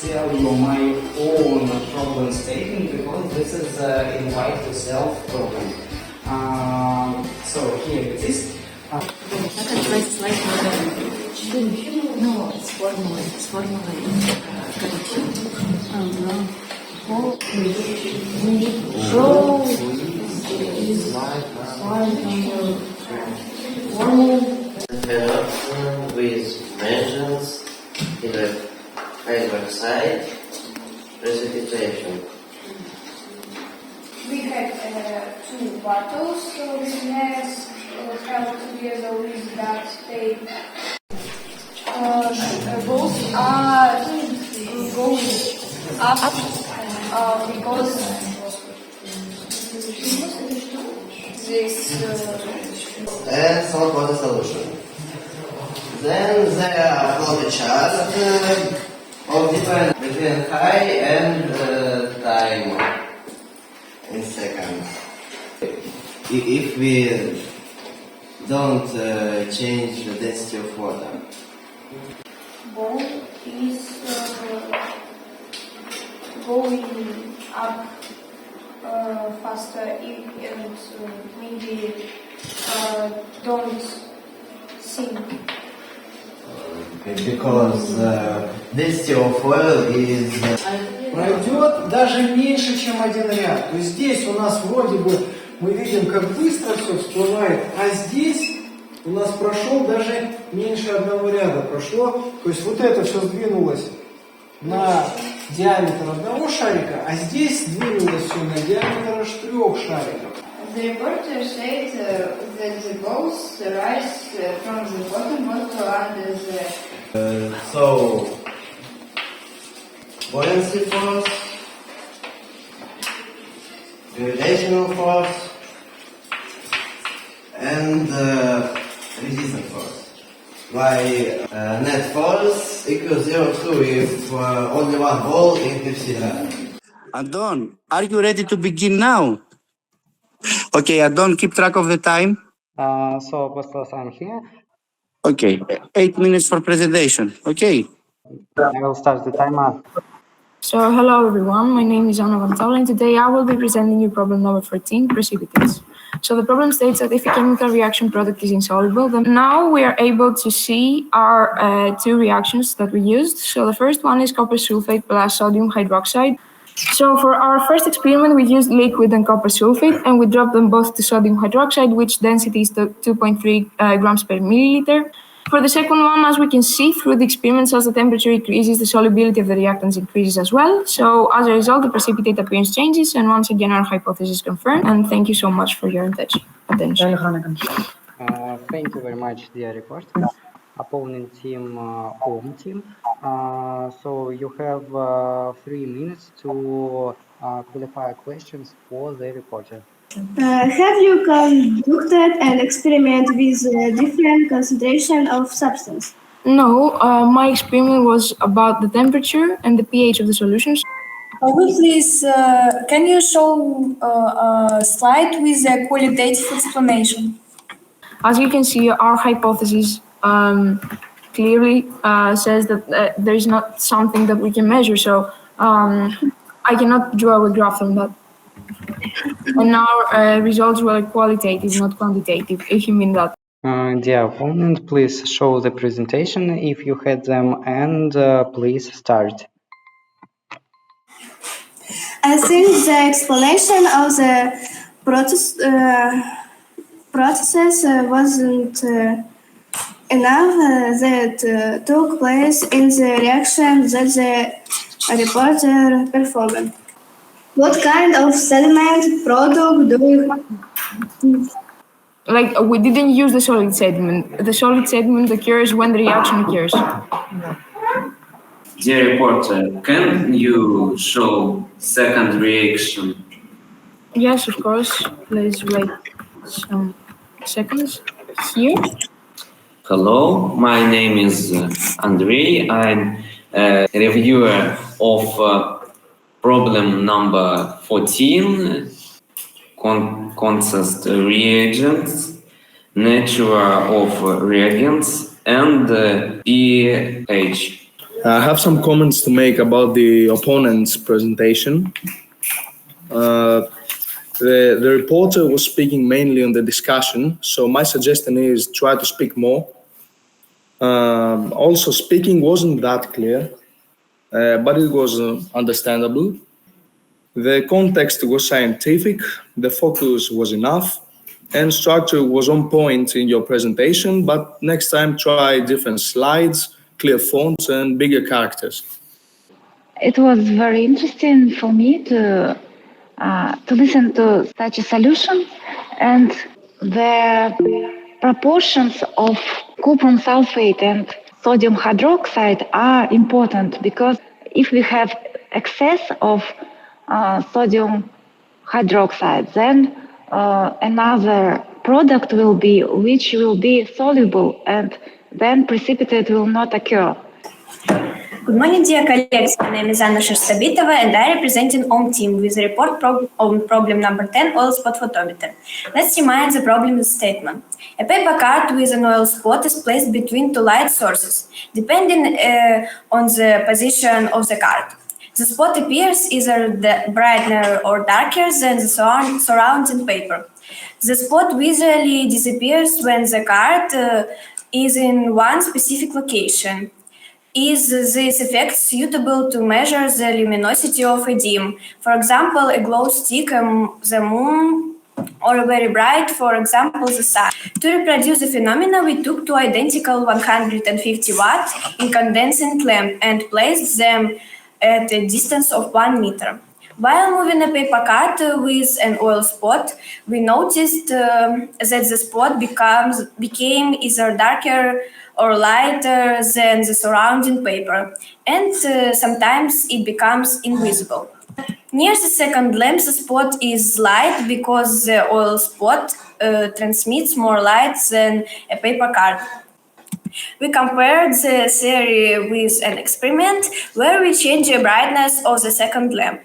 tell you my own problem statement because this is invite yourself problem. So here it is. No, it's formula. It's formula in correction. With measures in the favor side, precipitation. We had two bottles, so this has held together with that tape. Both are going up because this. And solve for the solution. Then there are flow chart of difference between high and time in seconds. If we don't change the density of water. Ball is going up faster and maybe don't sink. Because density of oil is... Пройдет даже меньше, чем один ряд. То есть здесь у нас вроде бы мы видим, как быстро все всплывает, а здесь у нас прошел даже меньше одного ряда прошло. То есть вот это все сдвинулось на диаметр одного шарика, а здесь сдвинулось все на диаметр аж 3 шариков. The reporter said that the balls rise from the bottom but under the... So, buoyancy force, gravitational force, and resistance force. Why net force equals 0 if only one ball in 50 grams. Adon, are you ready to begin now? Okay, Adon, keep track of the time. So, Apostles, I'm here. Okay, 8 minutes for presentation. Okay. I will start the timer. So, hello everyone, my name is Anna Vantal and today I will be presenting you problem number 14, precipitates. So the problem states that if a chemical reaction product is insoluble, then now we are able to see our two reactions that we used. So the first one is copper sulfate plus sodium hydroxide. So for our first experiment, we used liquid and copper sulfate and we dropped them both to sodium hydroxide, which density is 2.3 grams per milliliter. For the second one, as we can see through the experiments, as the temperature increases, the solubility of the reactants increases as well. So as a result, the precipitate appearance changes, and once again, our hypothesis is confirmed. And thank you so much for your attention. Thank you very much, dear reporter. Opponent team, home team. So you have 3 minutes to qualify questions for the reporter. Have you conducted an experiment with different concentration of substance? No, my experiment was about the temperature and the pH of the solutions. Please, can you show a slide with a qualitative explanation? As you can see, our hypothesis clearly says that there is not something that we can measure. So I cannot draw a graph from that. And our results were qualitative, not quantitative, if you mean that. Dear opponent, please show the presentation if you had them, and please start. I think the explanation of the process wasn't enough that took place in the reaction that the reporter performed. What kind of sediment product do you have? Like, we didn't use the solid sediment. The solid sediment occurs when the reaction occurs. Dear reporter, can you show second reaction? Yes, of course. Please wait some seconds. Here. Hello, my name is Andrei. I'm a reviewer of problem number 14, consist reagents, nature of reagents, and pH. I have some comments to make about the opponent's presentation. The reporter was speaking mainly on the discussion, so my suggestion is try to speak more. Also, speaking wasn't that clear, but it was understandable. The context was scientific, the focus was enough, and structure was on point in your presentation, but next time try different slides, clear fonts, and bigger characters. It was very interesting for me to listen to such a solution, and the proportions of cuprum sulfate and sodium hydroxide are important, because if we have excess of sodium hydroxide, then another product which will be soluble, and then precipitate will not occur. Good morning, dear colleagues. My name is Anna Sherstabitova, and I representing OM team with a report on problem number 10, oil spot photometer. Let's remind the problem statement. A paper card with an oil spot is placed between two light sources, depending on the position of the card. The spot appears either brighter or darker than the surrounding paper. The spot visually disappears when the card is in one specific location. Is this effect suitable to measure the luminosity of a dim? For example, a glow stick, the moon, or a very bright, for example, the sun. To reproduce the phenomena, we took two identical 150 watt incandescent lamps and placed them at a distance of 1 meter. While moving a paper card with an oil spot, we noticed that the spot became either darker or lighter than the surrounding paper, and sometimes it becomes invisible. Near the second lamp, the spot is light because the oil spot transmits more light than a paper card. We compared the theory with an experiment where we change the brightness of the second lamp.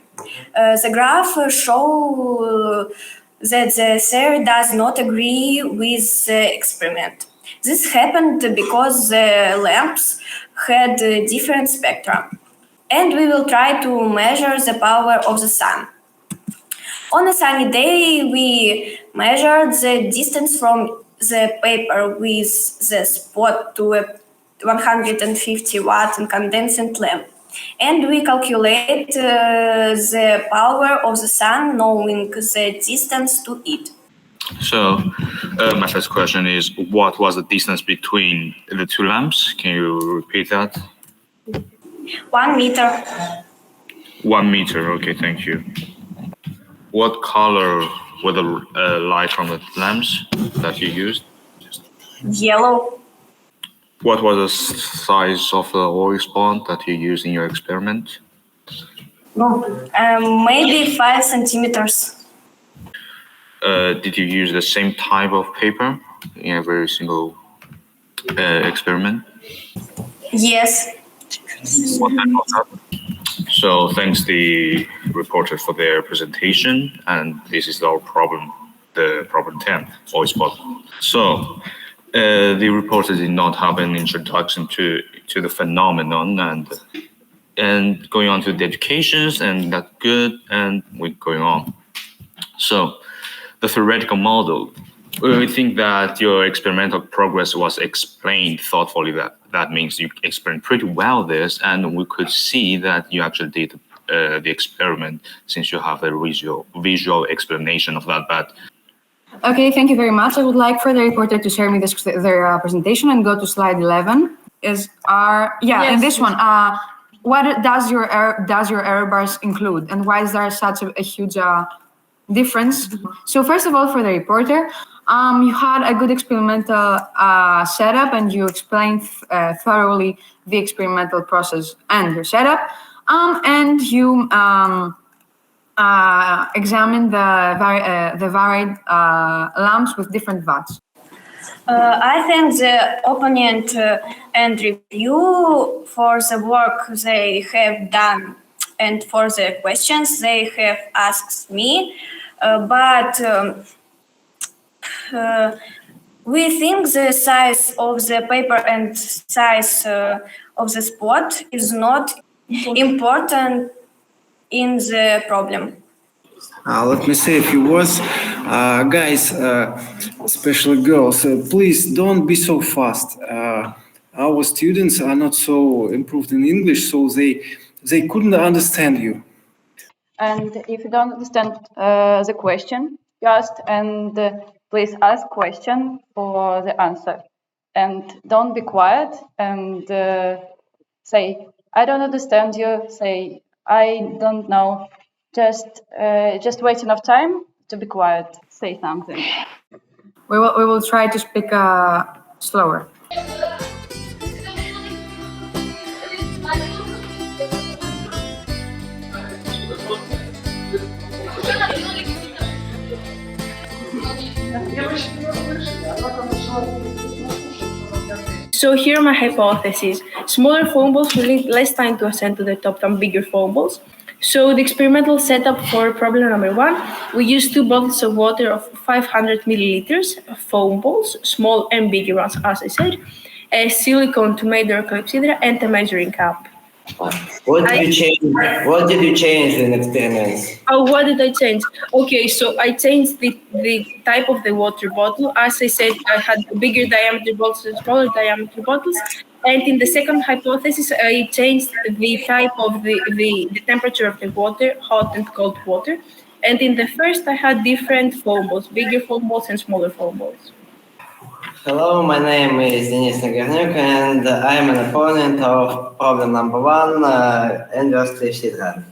The graph shows that the theory does not agree with the experiment. This happened because the lamps had different spectra, and we will try to measure the power of the sun. On a sunny day, we measured the distance from the paper with the spot to a 150 watt incandescent lamp, and we calculate the power of the sun knowing the distance to it. So, my first question is, what was the distance between the two lamps? Can you repeat that? 1 meter. 1 meter, okay, thank you. What color were the light from the lamps that you used? Yellow. What was the size of the oil spot that you used in your experiment? Maybe 5 centimeters. Did you use the same type of paper in every single experiment? Yes. What type of that? So thanks the reporter for their presentation, and this is our problem, the problem 10, oil spot. So the reporter did not have an introduction to the phenomenon, and going on to the educations, and that's good, and we're going on. So the theoretical model, we think that your experimental progress was explained thoughtfully. That means you explained pretty well this, and we could see that you actually did the experiment, since you have a visual explanation of that. But okay, thank you very much. I would like for the reporter to share me their presentation and go to slide 11. Yes. And this one. What does your error bars include, and why is there such a huge difference? So first of all, for the reporter, you had a good experimental setup, and you explained thoroughly the experimental process and your setup, and you examined the varied lamps with different watts. I thank the opponent and review for the work they have done and for the questions they have asked me, but We think the size of the paper and size of the spot is not important in the problem. Let me say a few words. Guys, especially girls, please don't be so fast. Our students are not so improved in English, so they couldn't understand you. And if you don't understand the question, just and please ask question for the answer. And don't be quiet and say, I don't understand you, say, I don't know. Just wait enough time to be quiet, say something. We will try to speak slower. So here are my hypotheses. Smaller foam balls will need less time to ascend to the top than bigger foam balls. So the experimental setup for problem number 1, we used 2 bottles of water of 500 milliliters, foam balls, small and bigger ones, as I said, a silicone to make the clepsydra, and a measuring cup. What did you change in experiments? Oh, what did I change? Okay, so I changed the type of the water bottle. As I said, I had bigger diameter bottles and smaller diameter bottles. And in the second hypothesis, I changed the type of the temperature of the water, hot and cold water. And in the first, I had different foam balls, bigger foam balls and smaller foam balls. Hello, my name is Denis Nagornyuk, and I am an opponent of problem number 1, inverse clepsydra.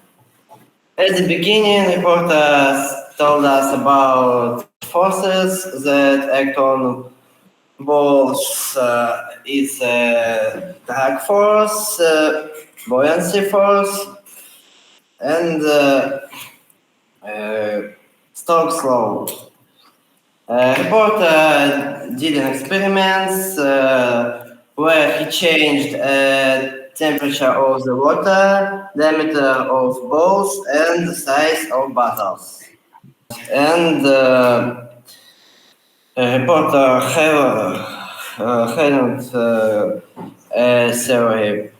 At the beginning, reporters told us about forces that act on balls. It's drag force, buoyancy force, and Stokes law. Reporter did an experiment where he changed temperature of the water, diameter of balls, and the size of bottles. And reporter hadn't a theory.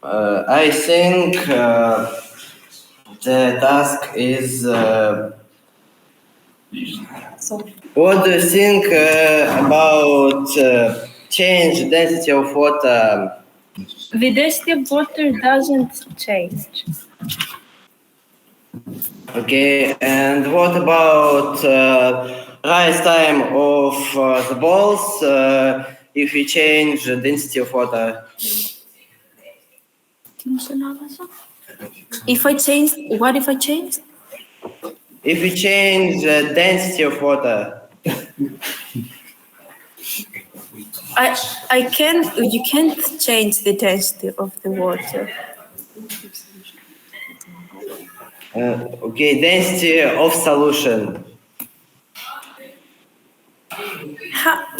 I think the task is. What do you think about change density of water? The density of water doesn't change. Okay, and what about rise time of the balls if we change the density of water? If I changed, what if I changed? If we change the density of water. You can't change the density of the water. Okay, density of solution.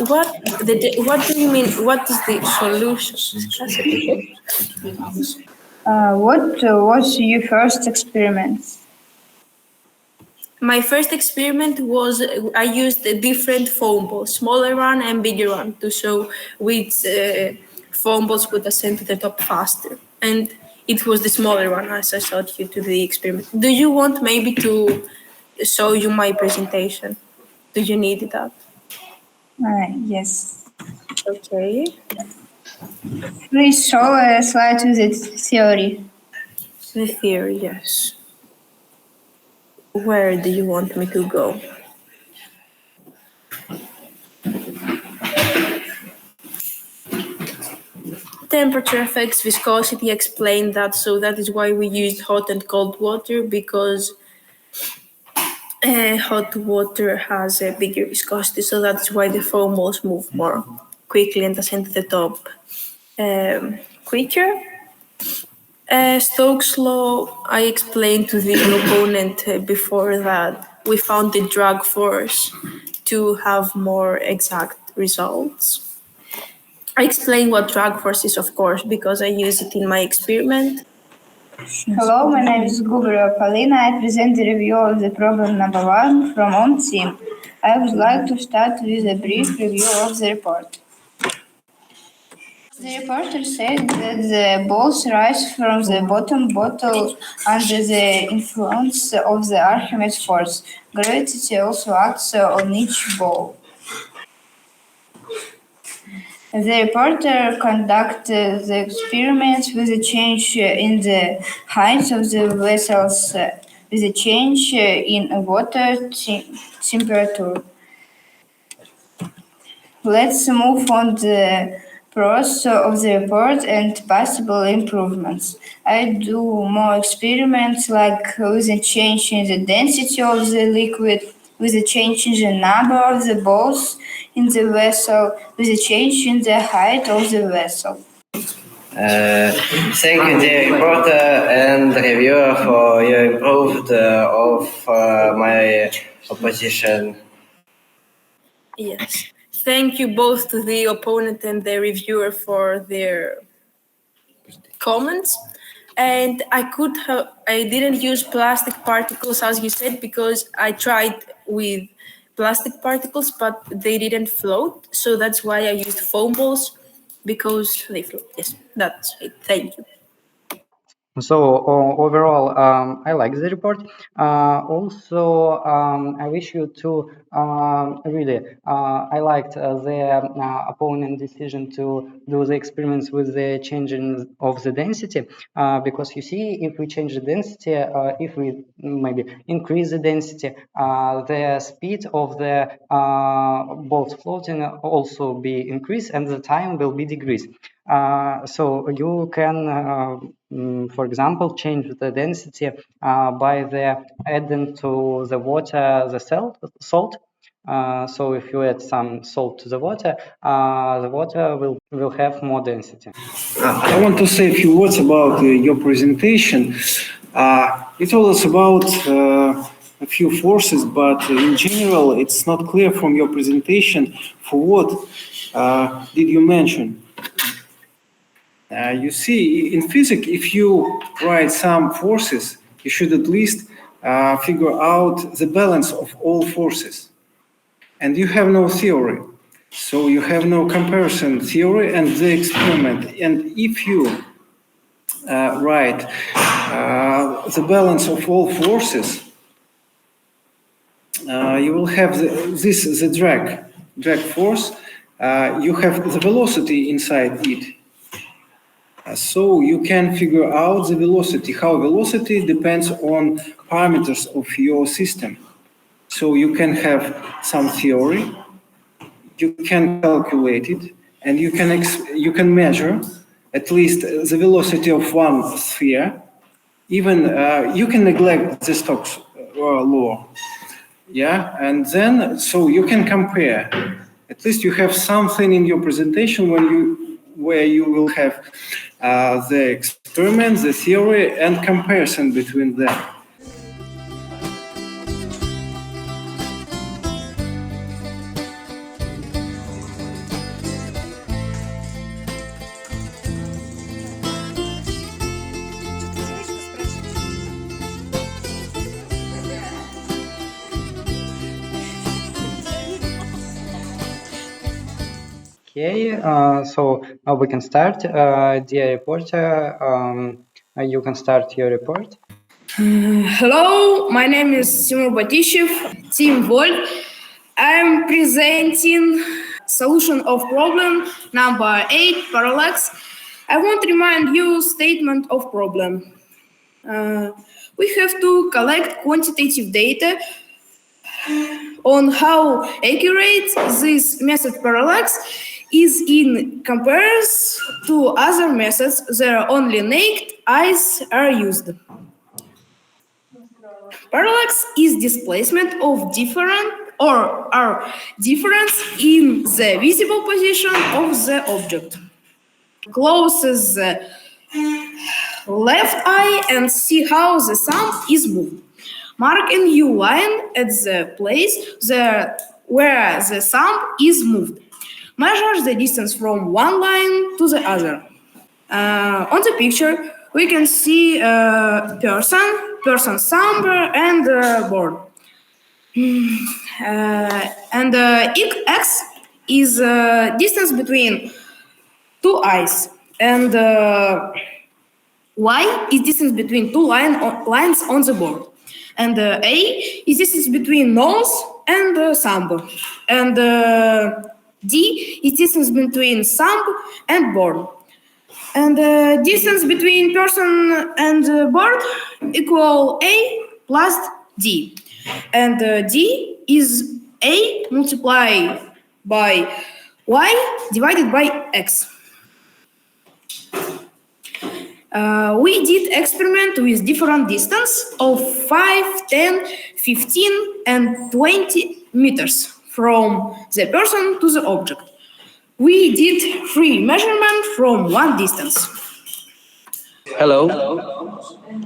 What do you mean? What is the solution? What was your first experiment? My first experiment was I used a different foam ball, smaller one and bigger one, to show which foam balls would ascend to the top faster. And it was the smaller one, as I showed you to the experiment. Do you want maybe to show you my presentation? Do you need that? Yes. Okay. Please show a slide with the theory. The theory, yes. Where do you want me to go? Temperature affects viscosity, explain that. So that is why we used hot and cold water, because hot water has a bigger viscosity. So that's why the foam balls move more quickly and ascend to the top quicker. Stokes' law, I explained to the opponent before that we found the drag force to have more exact results. I explained what drag force is, of course, because I use it in my experiment. Hello, my name is Gubriel Polina. I present the review of the problem number 1 from OWN team. I would like to start with a brief review of the report. The reporter said that the balls rise from the bottom bottle under the influence of the Archimedes force. Gravity also acts on each ball. The reporter conducted the experiments with a change in the height of the vessels, with a change in water temperature. Let's move on the pros of the report and possible improvements. I do more experiments like with a change in the density of the liquid, with a change in the number of the balls in the vessel, with a change in the height of the vessel. Thank you, dear reporter and reviewer, for your improved of my opposition. Yes. Thank you both to the opponent and the reviewer for their comments. And I didn't use plastic particles, as you said, because I tried with plastic particles, but they didn't float. So that's why I used foam balls, because they float. Yes, that's it. Thank you. So overall, I like the report. Also, I wish you to really, I liked the opponent decision to do the experiments with the changing of the density, because you see, if we change the density, if we maybe increase the density, the speed of the balls floating also be increased and the time will be decreased. So you can, for example, change the density by the adding to the water the salt. So if you add some salt to the water will have more density. I want to say a few words about your presentation. It was about a few forces, but in general, it's not clear from your presentation for what did you mention. You see, in physics, if you write some forces, you should at least figure out the balance of all forces. And you have no theory. So you have no comparison theory and the experiment. And if you write the balance of all forces, you will have the drag force. You have the velocity inside it. So you can figure out the velocity, how velocity depends on parameters of your system. So you can have some theory, you can calculate it, and you can measure at least the velocity of one sphere. Even you can neglect the Stokes law. Yeah, and then so you can compare. At least you have something in your presentation where you will have the experiment, the theory, and comparison between them. Okay, so we can start. Dear reporter, you can start your report. Hello, my name is Timur Batishev, Team Volt. I'm presenting solution of problem number 8, parallax. I want to remind you statement of problem. We have to collect quantitative data on how accurate this method parallax is in comparison to other methods where only naked eyes are used. Parallax is displacement of difference in the visible position of the object. Close the left eye and see how the thumb is moved. Mark a new line at the place where the thumb is moved. Measure the distance from one line to the other. On the picture, we can see a person's thumb and board. And x is distance between two eyes, and y is distance between two lines on the board, and a is distance between nose and thumb, and d is distance between thumb and board, and distance between person and board equal a plus d, and d is a multiplied by y divided by x. We did experiment with different distance of 5, 10, 15, and 20 meters from the person to the object. We did 3 measurements from one distance. Hello.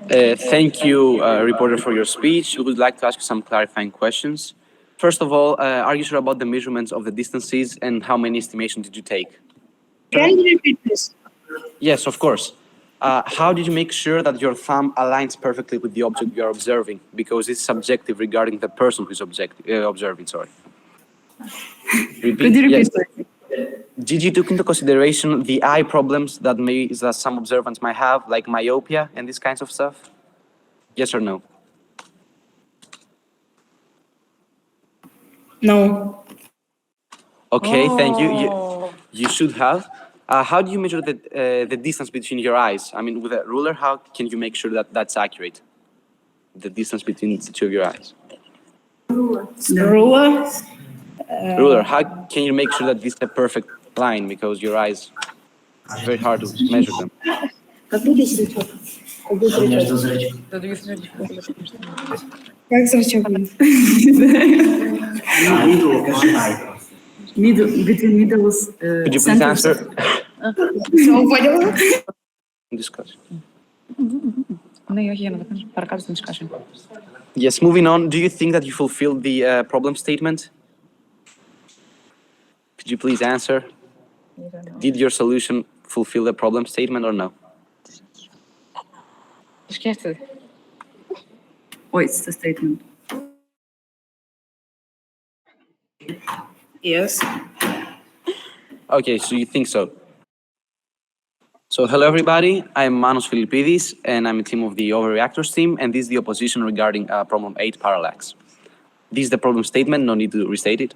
Thank you, reporter, for your speech. We would like to ask you some clarifying questions. First of all, are you sure about the measurements of the distances and how many estimations did you take? Can you repeat this? Yes, of course. How did you make sure that your thumb aligns perfectly with the object you are observing? Because it's subjective regarding the person who's observing, sorry. Could you repeat yes. Did you take into consideration the eye problems that some observants might have, like myopia and these kinds of stuff? Yes or no? No. Okay, thank you. You should have. How do you measure the distance between your eyes? I mean, with a ruler, how can you make sure that that's accurate? The distance between the two of your eyes. Ruler. Ruler. How can you make sure that this is a perfect line? Because your eyes, it's very hard to measure them. Как зрачок? Between middles. Could you please answer? Discuss. Yes, moving on. Do you think that you fulfilled the problem statement? Could you please answer? Did your solution fulfill the problem statement or no? Oh, it's the statement. Yes. Okay, so you think so. So hello everybody, I'm Manos Filippidis and I'm a team of the Overreactors team, and this is the opposition regarding problem 8 parallax. This is the problem statement, no need to restate it.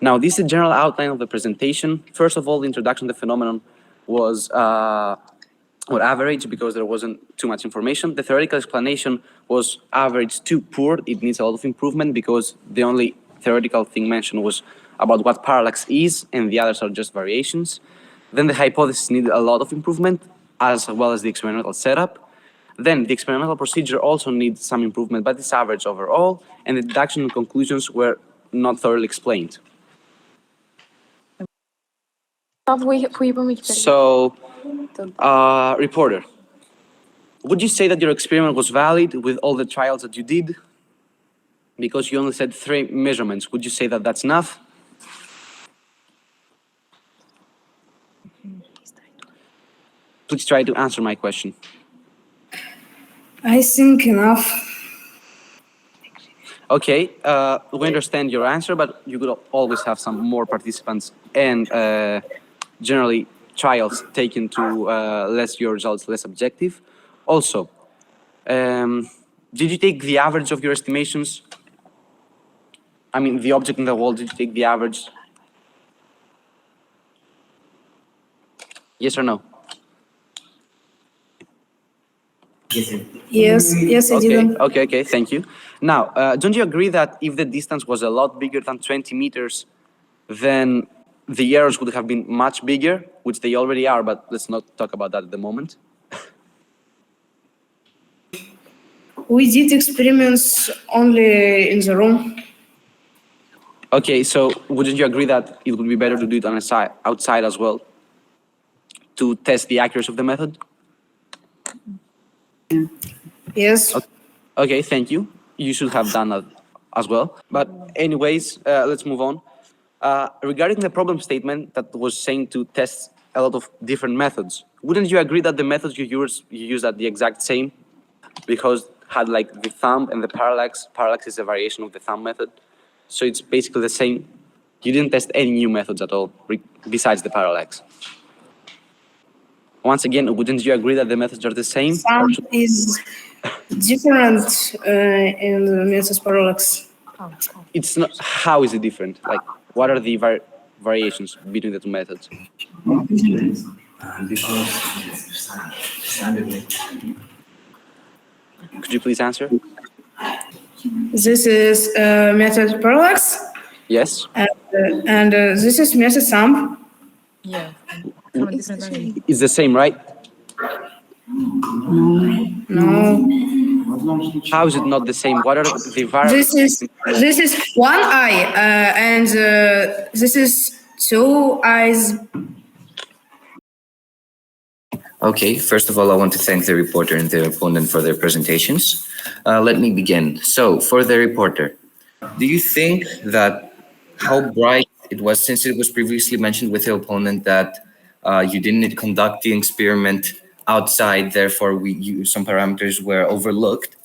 Now this is a general outline of the presentation. First of all, the introduction to the phenomenon was average because there wasn't too much information. The theoretical explanation was average too poor. It needs a lot of improvement because the only theoretical thing mentioned was about what parallax is, and the others are just variations. Then the hypothesis needed a lot of improvement, as well as the experimental setup. Then the experimental procedure also needs some improvement, but it's average overall, and the deduction and conclusions were not thoroughly explained. So, reporter, would you say that your experiment was valid with all the trials that you did? Because you only said 3 measurements, would you say that that's enough? Please try to answer my question. I think enough. Okay, we understand your answer, but you could always have some more participants and generally trials taken to your results less objective. Also, did you take the average of your estimations? I mean, the object in the wall, did you take the average? Yes or no? Yes, I did. Okay, thank you. Now, don't you agree that if the distance was a lot bigger than 20 meters, then the errors would have been much bigger, which they already are, but let's not talk about that at the moment. We did experiments only in the room. Okay, so wouldn't you agree that it would be better to do it on outside as well, to test the accuracy of the method? Yes. Okay, thank you. You should have done that as well. But anyways, let's move on. Regarding the problem statement that was saying to test a lot of different methods, wouldn't you agree that the methods you use are the exact same? Because had like the thumb and the parallax. Parallax is a variation of the thumb method. So it's basically the same. You didn't test any new methods at all besides the parallax. Once again, wouldn't you agree that the methods are the same? Thumb is different in the method parallax. It's not. How is it different? Like, what are the variations between the two methods? Could you please answer? This is method parallax. Yes. And this is method thumb. Yeah. It's the same, right? No. How is it not the same? What are the variables? This is one eye, and this is two eyes. Okay, first of all, I want to thank the reporter and the opponent for their presentations. Let me begin. So, for the reporter, do you think that how bright it was, since it was previously mentioned with the opponent that you didn't conduct the experiment outside, therefore some parameters were overlooked?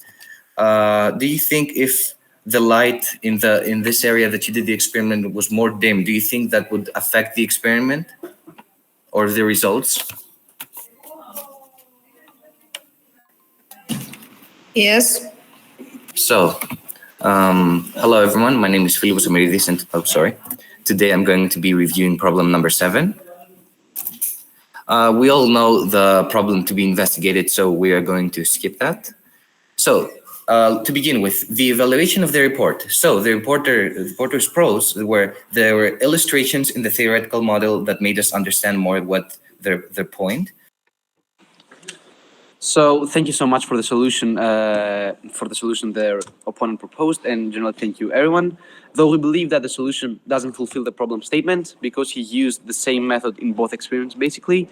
Do you think if the light in this area that you did the experiment was more dim, do you think that would affect the experiment or the results? Yes. So, hello everyone. My name is Philippos Amiridis, and today I'm going to be reviewing problem number 7. We all know the problem to be investigated, so we are going to skip that. So, to begin with, the evaluation of the report. So, the reporter's pros were there were illustrations in the theoretical model that made us understand more what their point. So thank you so much for the solution their opponent proposed, and in general, thank you everyone. Though we believe that the solution doesn't fulfill the problem statement because he used the same method in both experiments, basically.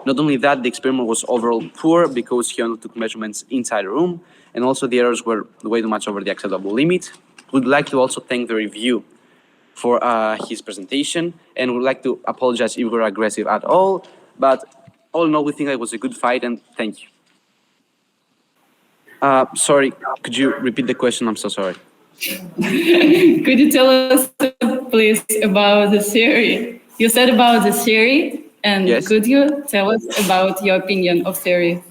Not only that, the experiment was overall poor because he only took measurements inside a room, and also the errors were way too much over the acceptable limit. We'd like to also thank the review for his presentation, and we'd like to apologize if we were aggressive at all, but all in all, we think it was a good fight, and thank you. Sorry, could you repeat the question? I'm so sorry. Could you tell us, please, about the theory? You said about the theory, and yes. Could you tell us about your opinion of theory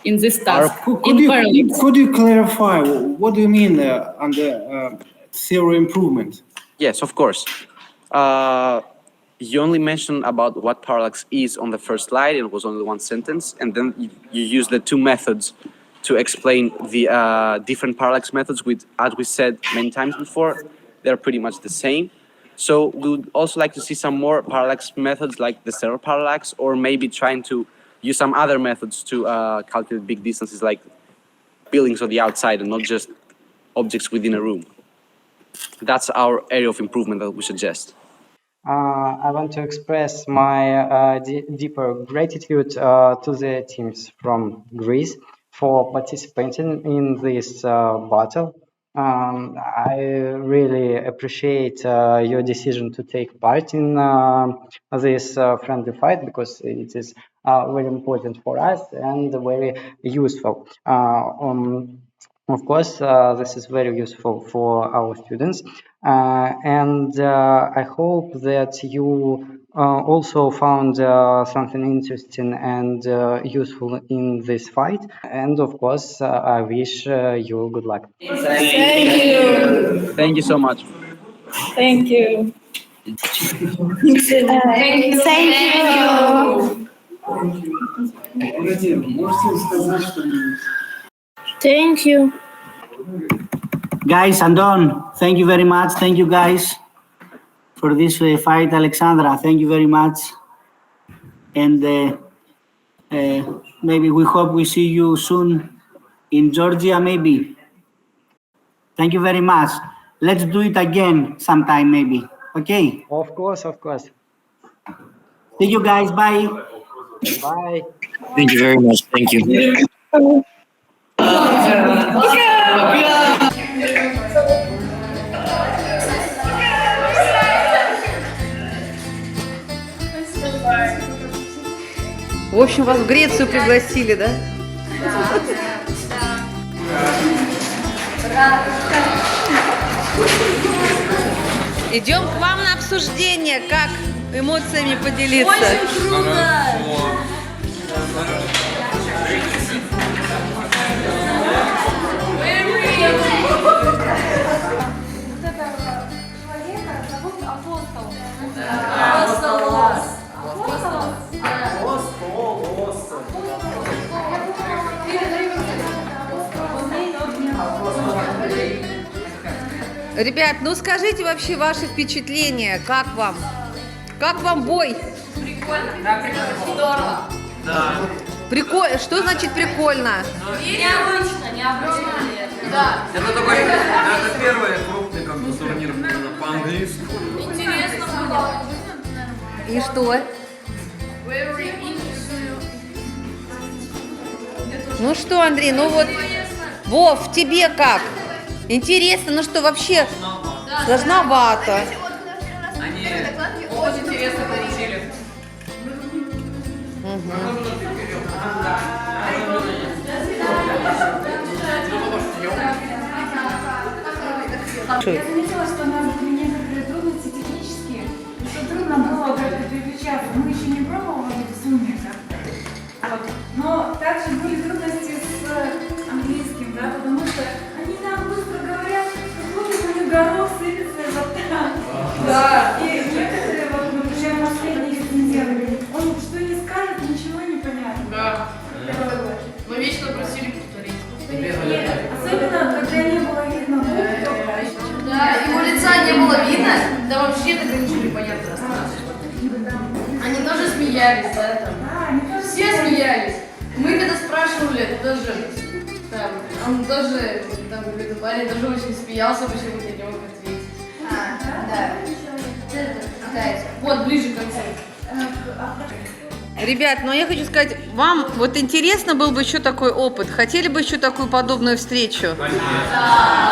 in this task? Could you clarify what do you mean under theory improvement? Yes, of course. You only mentioned about what parallax is on the first slide, and it was only one sentence, and then you used the two methods to explain the different parallax methods, which, as we said many times before, they're pretty much the same. So we would also like to see some more parallax methods like the zero parallax, or maybe trying to use some other methods to calculate big distances like buildings on the outside and not just objects within a room. That's our area of improvement that we suggest. I want to express my deeper gratitude to the teams from Greece for participating in this battle. I really appreciate your decision to take part in this friendly fight, because it is very important for us and very useful. Of course, this is very useful for our students, and I hope that you also found something interesting and useful in this fight. And of course, I wish you good luck. Thank you. Thank you so much. Thank you. Thank you. Guys, I'm done. Thank you very much. Thank you guys for this fight, Alexandra. Thank you very much. And maybe we hope we see you soon in Georgia, maybe. Thank you very much. Let's do it again sometime, maybe. Okay? Of course, of course. See you guys. Bye. Bye. Thank you very much. Thank you. В общем, вас в Грецию пригласили, да? Идем к вам на обсуждение, как эмоциями поделиться. Очень круто! Ребят, ну скажите вообще ваши впечатления, как вам? Как вам бой? Прикольно. Да, прикольно. Здорово. Да. Прикольно. Что значит прикольно? Необычно. Да. Это такой, это первый крупный как бы турнир по-английски. Интересно было. И что? Ну что, Андрей, ну вот, Вов, тебе как? Интересно, ну что, вообще сложновато. Они очень интересно получили. Я заметила, что у нас были некоторые трудности технические, что трудно было как-то переключаться. Мы еще не пробовали в сумерках. Вот. Но также были трудности с английским, да, потому что они нам быстро говорят, как будто у них горох сыпется изо рта. Да. И некоторые, вот, например, последний их не делали. Он что не скажет, ничего не понятно. Да. Мы вечно просили повторить. Особенно, когда не было видно букв. Да, его лица не было видно, да вообще тогда ничего не понятно. Они тоже смеялись, да, там. Все смеялись. Мы когда спрашивали, тоже, там, он тоже, там, какой-то парень тоже очень смеялся, почему-то не мог ответить. Да. Вот, ближе к концу. Ребят, ну я хочу сказать, вам вот интересно был бы еще такой опыт? Хотели бы еще такую подобную встречу? Да.